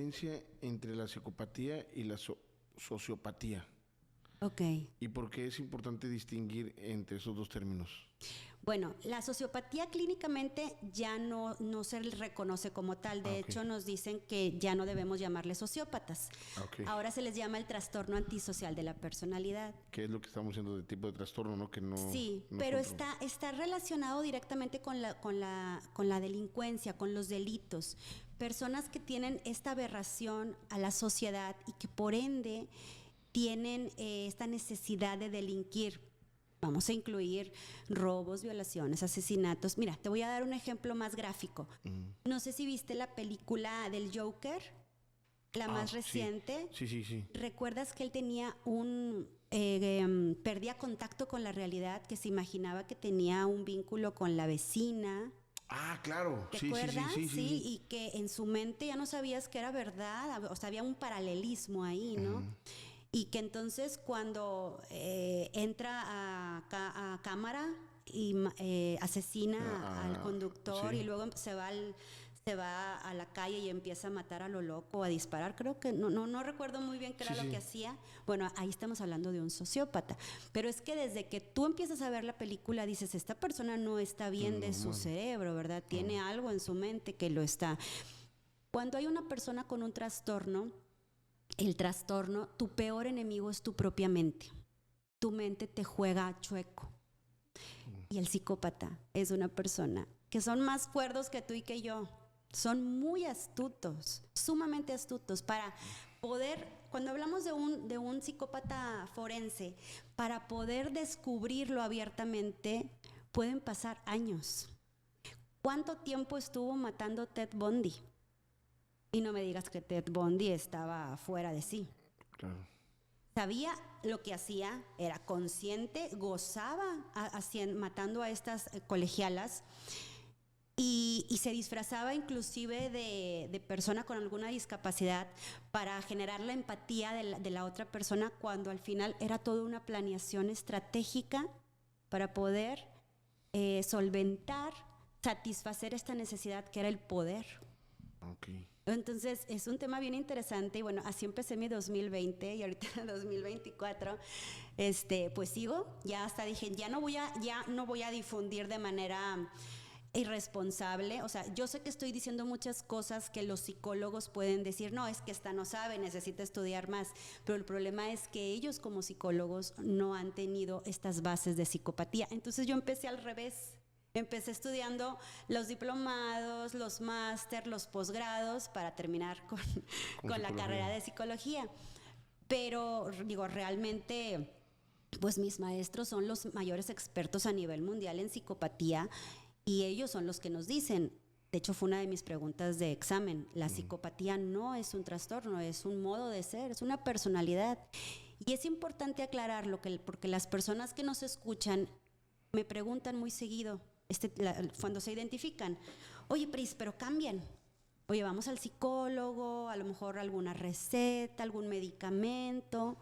diferencia entre la psicopatía y la sociopatía? Ok. ¿Y por qué es importante distinguir entre esos dos términos? Bueno, la sociopatía clínicamente ya no se reconoce como tal. De Ok. hecho, nos dicen que ya no debemos llamarles sociópatas. Ok. Ahora se les llama el trastorno antisocial de la personalidad. ¿Qué es lo que estamos diciendo de tipo de trastorno, no? Que no. Sí, No pero son está relacionado directamente con la delincuencia, con los delitos. Personas que tienen esta aberración a la sociedad y que por ende tienen esta necesidad de delinquir. Vamos a incluir robos, violaciones, asesinatos. Mira, te voy a dar un ejemplo más gráfico. No sé si viste la película del Joker, la más sí. reciente. Sí. ¿Recuerdas que él tenía perdía contacto con la realidad, que se imaginaba que tenía un vínculo con la vecina? Ah, claro. ¿Te Sí, acuerdas? sí. Y que en su mente ya no sabías que era verdad, o sea, había un paralelismo ahí, ¿no? Y que entonces cuando entra a cámara y asesina al conductor Sí. y luego se va a la calle y empieza a matar a lo loco, a disparar. Creo que no recuerdo muy bien qué era lo que hacía. Bueno, ahí estamos hablando de un sociópata. Pero es que desde que tú empiezas a ver la película dices, esta persona no está bien de su cerebro, ¿verdad? Tiene algo en su mente que lo está. Cuando hay una persona con un trastorno, el trastorno, tu peor enemigo es tu propia mente. Tu mente te juega chueco. Y el psicópata es una persona que son más cuerdos que tú y que yo. Son muy astutos, sumamente astutos para poder, cuando hablamos de un psicópata forense, para poder descubrirlo abiertamente, pueden pasar años. ¿Cuánto tiempo estuvo matando Ted Bundy? Y no me digas que Ted Bundy estaba fuera de sí. Claro. Sabía lo que hacía, era consciente, gozaba matando a estas colegialas y se disfrazaba inclusive de persona con alguna discapacidad para generar la empatía de la otra persona, cuando al final era toda una planeación estratégica para poder solventar, satisfacer esta necesidad que era el poder. Ok. Entonces es un tema bien interesante y bueno, así empecé mi 2020 y ahorita en 2024 pues sigo, ya hasta dije, ya no voy a difundir de manera irresponsable. O sea, yo sé que estoy diciendo muchas cosas que los psicólogos pueden decir, no, es que esta no sabe, necesita estudiar más, pero el problema es que ellos como psicólogos no han tenido estas bases de psicopatía. Entonces yo empecé al revés. Empecé estudiando los diplomados, los máster, los posgrados para terminar con la carrera de psicología. Pero digo, realmente, pues mis maestros son los mayores expertos a nivel mundial en psicopatía y ellos son los que nos dicen. De hecho, fue una de mis preguntas de examen. La psicopatía no es un trastorno, es un modo de ser, es una personalidad. Y es importante aclararlo porque las personas que nos escuchan me preguntan muy seguido, cuando se identifican, oye, Pris, pero cambian. Oye, vamos al psicólogo, a lo mejor alguna receta, algún medicamento.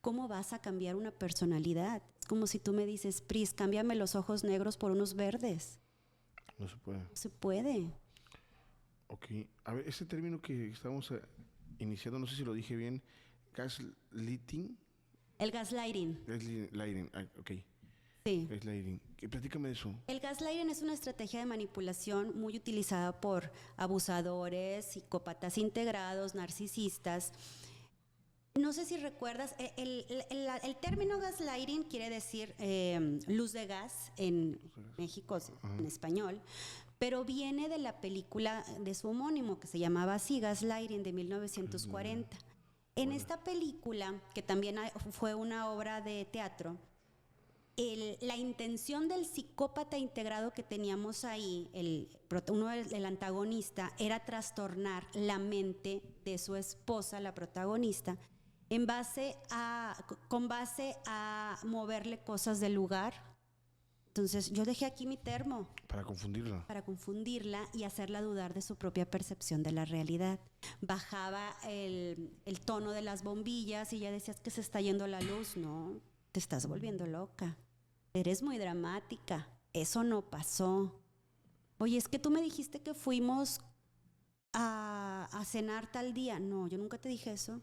¿Cómo vas a cambiar una personalidad? Es como si tú me dices, Pris, cámbiame los ojos negros por unos verdes. No se puede. No se puede. Ok. A ver, ese término que estamos iniciando, no sé si lo dije bien, gaslighting. El gaslighting. Gaslighting, ok. Sí. Gaslighting. Platícame de eso. El gaslighting es una estrategia de manipulación muy utilizada por abusadores, psicópatas integrados, narcisistas. No sé si recuerdas, el término gaslighting quiere decir luz de gas en México, en español, pero viene de la película de su homónimo que se llamaba así, Gaslighting, de 1940. En esta película, que también fue una obra de teatro, la intención del psicópata integrado que teníamos ahí, el antagonista, era trastornar la mente de su esposa, la protagonista, con base a moverle cosas del lugar. Entonces yo dejé aquí mi termo. Para confundirla. Para confundirla y hacerla dudar de su propia percepción de la realidad. Bajaba el tono de las bombillas y ya decías que se está yendo la luz. No, te estás volviendo loca. Eres muy dramática. Eso no pasó. Oye, es que tú me dijiste que fuimos a cenar tal día. No, yo nunca te dije eso.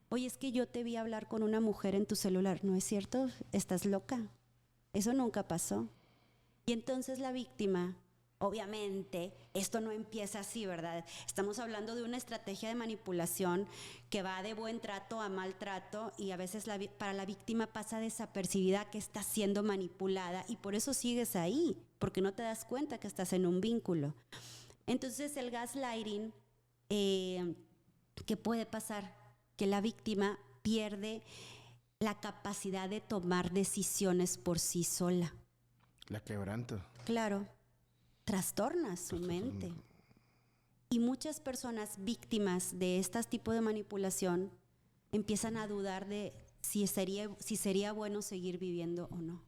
Oye, es que yo te vi hablar con una mujer en tu celular. No es cierto, estás loca. Eso nunca pasó. Y entonces la víctima, obviamente, esto no empieza así, ¿verdad? Estamos hablando de una estrategia de manipulación que va de buen trato a mal trato y a veces para la víctima pasa desapercibida que está siendo manipulada y por eso sigues ahí, porque no te das cuenta que estás en un vínculo. Entonces el gaslighting, ¿qué puede pasar? Que la víctima pierde la capacidad de tomar decisiones por sí sola. La quebranta. Claro, trastorna su mente. Y muchas personas víctimas de este tipo de manipulación empiezan a dudar de si sería bueno seguir viviendo o no.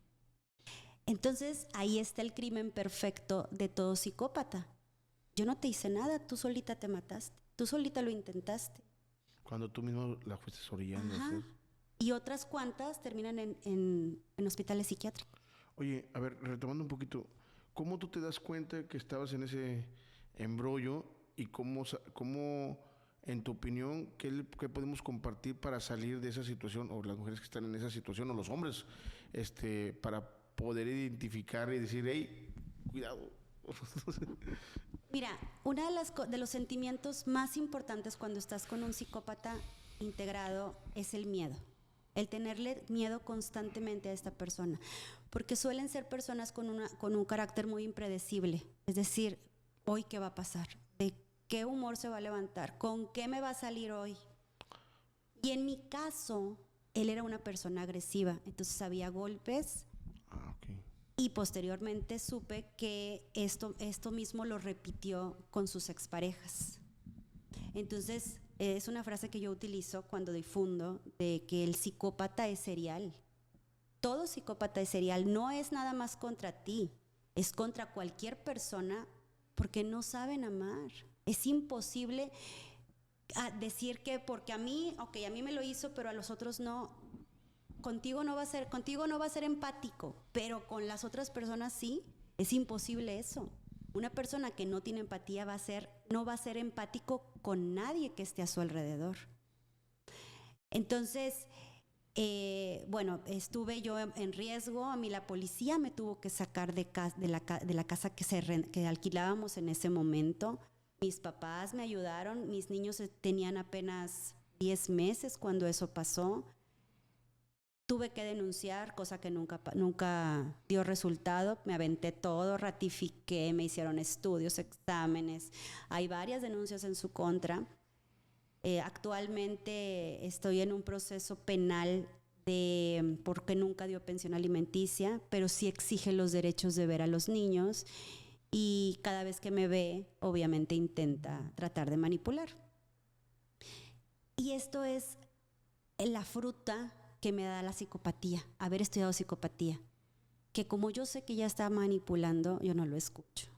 Entonces ahí está el crimen perfecto de todo psicópata. Yo no te hice nada, tú solita te mataste, tú solita lo intentaste. Cuando tú mismo la fuiste orillando. Ajá. Y otras cuantas terminan en hospitales psiquiátricos. Oye, a ver, retomando un poquito, ¿cómo tú te das cuenta que estabas en ese embrollo y cómo en tu opinión, qué podemos compartir para salir de esa situación, o las mujeres que están en esa situación, o los hombres, para poder identificar y decir, hey, cuidado? Mira, uno de los sentimientos más importantes cuando estás con un psicópata integrado es el miedo. El tenerle miedo constantemente a esta persona, porque suelen ser personas con un carácter muy impredecible, es decir, hoy qué va a pasar, de qué humor se va a levantar, con qué me va a salir hoy. Y en mi caso, él era una persona agresiva, entonces había golpes. Okay. Y posteriormente supe que esto mismo lo repitió con sus exparejas. Entonces, es una frase que yo utilizo cuando difundo de que el psicópata es serial. Todo psicópata es serial, no es nada más contra ti, es contra cualquier persona porque no saben amar. Es imposible decir que porque a mí me lo hizo, pero a los otros no. Contigo no va a ser empático, pero con las otras personas sí. Es imposible eso. Una persona que no tiene empatía no va a ser empático con nadie que esté a su alrededor. Entonces, estuve yo en riesgo. A mí la policía me tuvo que sacar de la casa que alquilábamos en ese momento. Mis papás me ayudaron. Mis niños tenían apenas 10 meses cuando eso pasó. Tuve que denunciar, cosa que nunca dio resultado. Me aventé todo, ratifiqué, me hicieron estudios, exámenes. Hay varias denuncias en su contra. Actualmente estoy en un proceso penal porque nunca dio pensión alimenticia, pero sí exige los derechos de ver a los niños y cada vez que me ve, obviamente intenta tratar de manipular. Y esto es la fruta que me da la psicopatía, haber estudiado psicopatía, que como yo sé que ya está manipulando, yo no lo escucho.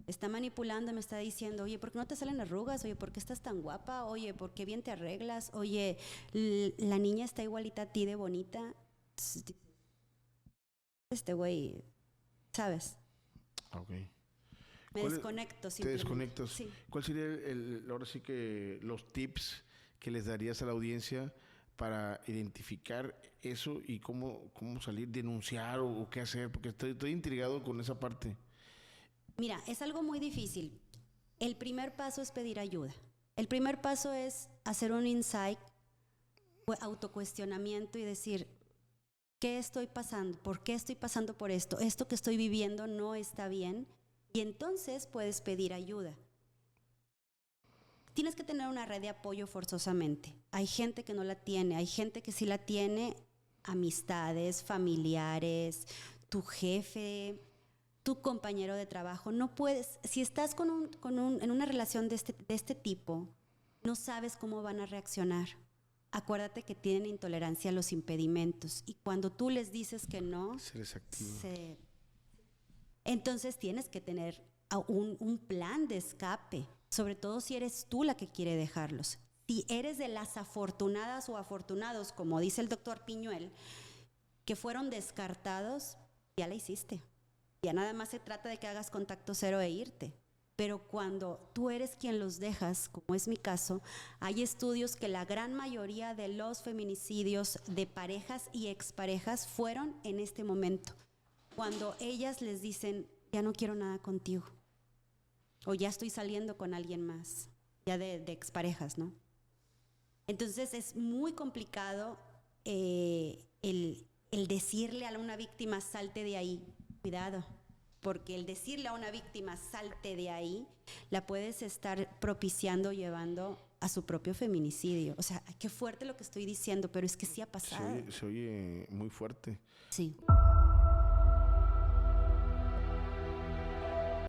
Está manipulando, me está diciendo, oye, ¿por qué no te salen arrugas? Oye, ¿por qué estás tan guapa? Oye, ¿por qué bien te arreglas? Oye, la niña está igualita a ti de bonita. Este güey, ¿sabes? Okay. Me desconecto simplemente. Te desconectas. Sí. ¿Cuál sería ahora sí que los tips que les darías a la audiencia para identificar eso y cómo salir, denunciar o qué hacer? Porque estoy intrigado con esa parte. Mira, es algo muy difícil. El primer paso es pedir ayuda. El primer paso es hacer un insight, autocuestionamiento y decir, ¿qué estoy pasando? ¿Por qué estoy pasando por esto? Esto que estoy viviendo no está bien. Y entonces puedes pedir ayuda. Tienes que tener una red de apoyo forzosamente. Hay gente que no la tiene, hay gente que sí la tiene, amistades, familiares, tu jefe, tu compañero de trabajo. No puedes, si estás en una relación de este tipo, no sabes cómo van a reaccionar. Acuérdate que tienen intolerancia a los impedimentos y cuando tú les dices que no, se les activa. Entonces tienes que tener un plan de escape, sobre todo si eres tú la que quiere dejarlos. Si eres de las afortunadas o afortunados, como dice el doctor Piñuel, que fueron descartados, ya la hiciste. Ya nada más se trata de que hagas contacto cero e irte. Pero cuando tú eres quien los dejas, como es mi caso, hay estudios que la gran mayoría de los feminicidios de parejas y exparejas fueron en este momento, cuando ellas les dicen, ya no quiero nada contigo, o ya estoy saliendo con alguien más, ya de exparejas, ¿no? Entonces es muy complicado el decirle a una víctima, salte de ahí, cuidado. Porque el decirle a una víctima salte de ahí, la puedes estar propiciando, llevando a su propio feminicidio. O sea, qué fuerte lo que estoy diciendo, pero es que sí ha pasado. Se oye muy fuerte. Sí.